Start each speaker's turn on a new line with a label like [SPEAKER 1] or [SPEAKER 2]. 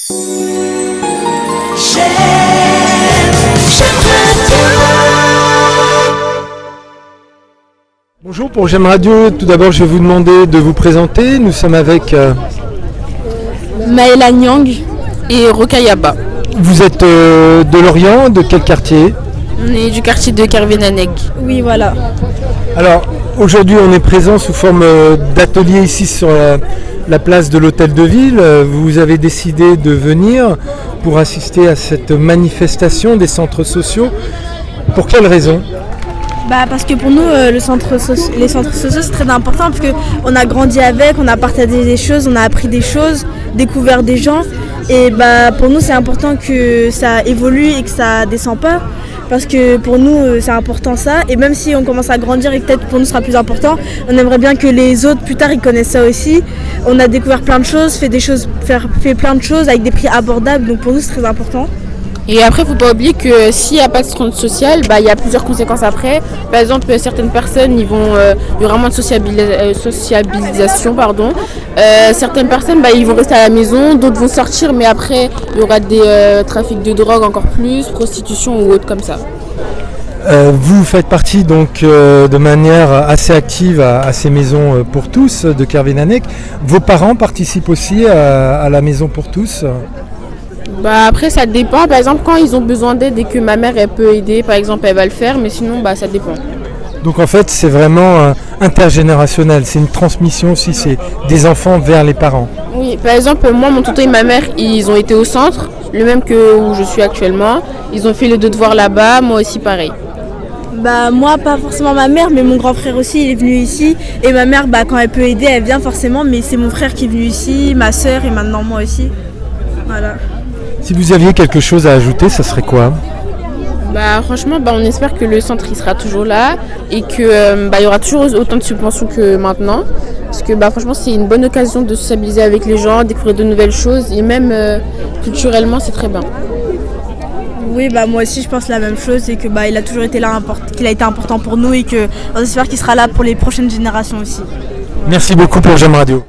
[SPEAKER 1] Bonjour, pour J'aime Radio, tout d'abord je vais vous demander de vous présenter. Nous sommes avec
[SPEAKER 2] Maëla Nyang et Rokayaba.
[SPEAKER 1] Vous êtes de Lorient, de quel quartier?
[SPEAKER 2] On est du quartier de Kervénaneg. Oui, voilà.
[SPEAKER 1] Alors, aujourd'hui on est présent sous forme d'atelier ici sur la place de l'Hôtel de Ville. Vous avez décidé de venir pour assister à cette manifestation des centres sociaux. Pour quelle raison?
[SPEAKER 3] Parce que pour nous, les centres sociaux c'est très important parce qu'on a grandi avec, on a partagé des choses, on a appris des choses, découvert des gens. Et pour nous c'est important que ça évolue et que ça descend pas. Parce que pour nous c'est important ça. Et même si on commence à grandir et peut-être pour nous ce sera plus important, on aimerait bien que les autres plus tard ils connaissent ça aussi. On a découvert plein de choses, fait plein de choses avec des prix abordables. Donc pour nous c'est très important.
[SPEAKER 2] Et après, il ne faut pas oublier que s'il n'y a pas de centre social, il y a plusieurs conséquences après. Par exemple, certaines personnes, il y aura moins de sociabilisation. Certaines personnes, ils vont rester à la maison, d'autres vont sortir, mais après, il y aura des trafics de drogue encore plus, prostitution ou autre comme ça.
[SPEAKER 1] Vous faites partie donc de manière assez active à ces maisons pour tous de Kervénaneg. Vos parents participent aussi à la maison pour tous?
[SPEAKER 2] Après ça dépend, par exemple quand ils ont besoin d'aide et que ma mère elle peut aider, par exemple elle va le faire, mais sinon ça dépend.
[SPEAKER 1] Donc en fait c'est vraiment intergénérationnel, c'est une transmission aussi, c'est des enfants vers les parents.
[SPEAKER 2] Oui, par exemple moi mon tonton et ma mère ils ont été au centre, le même que où je suis actuellement, ils ont fait les devoirs là-bas, moi aussi pareil.
[SPEAKER 3] Moi pas forcément ma mère mais mon grand frère aussi il est venu ici et ma mère quand elle peut aider elle vient forcément, mais c'est mon frère qui est venu ici, ma soeur et maintenant moi aussi. Voilà.
[SPEAKER 1] Si vous aviez quelque chose à ajouter, ça serait quoi?
[SPEAKER 2] Franchement, on espère que le centre il sera toujours là et que il y aura toujours autant de subventions que maintenant. Parce que franchement, c'est une bonne occasion de sociabiliser avec les gens, découvrir de nouvelles choses et même culturellement, c'est très bien.
[SPEAKER 3] Oui, moi aussi je pense la même chose et que il a toujours été là, qu'il a été important pour nous et qu'on espère qu'il sera là pour les prochaines générations aussi.
[SPEAKER 1] Merci beaucoup pour J'aime Radio.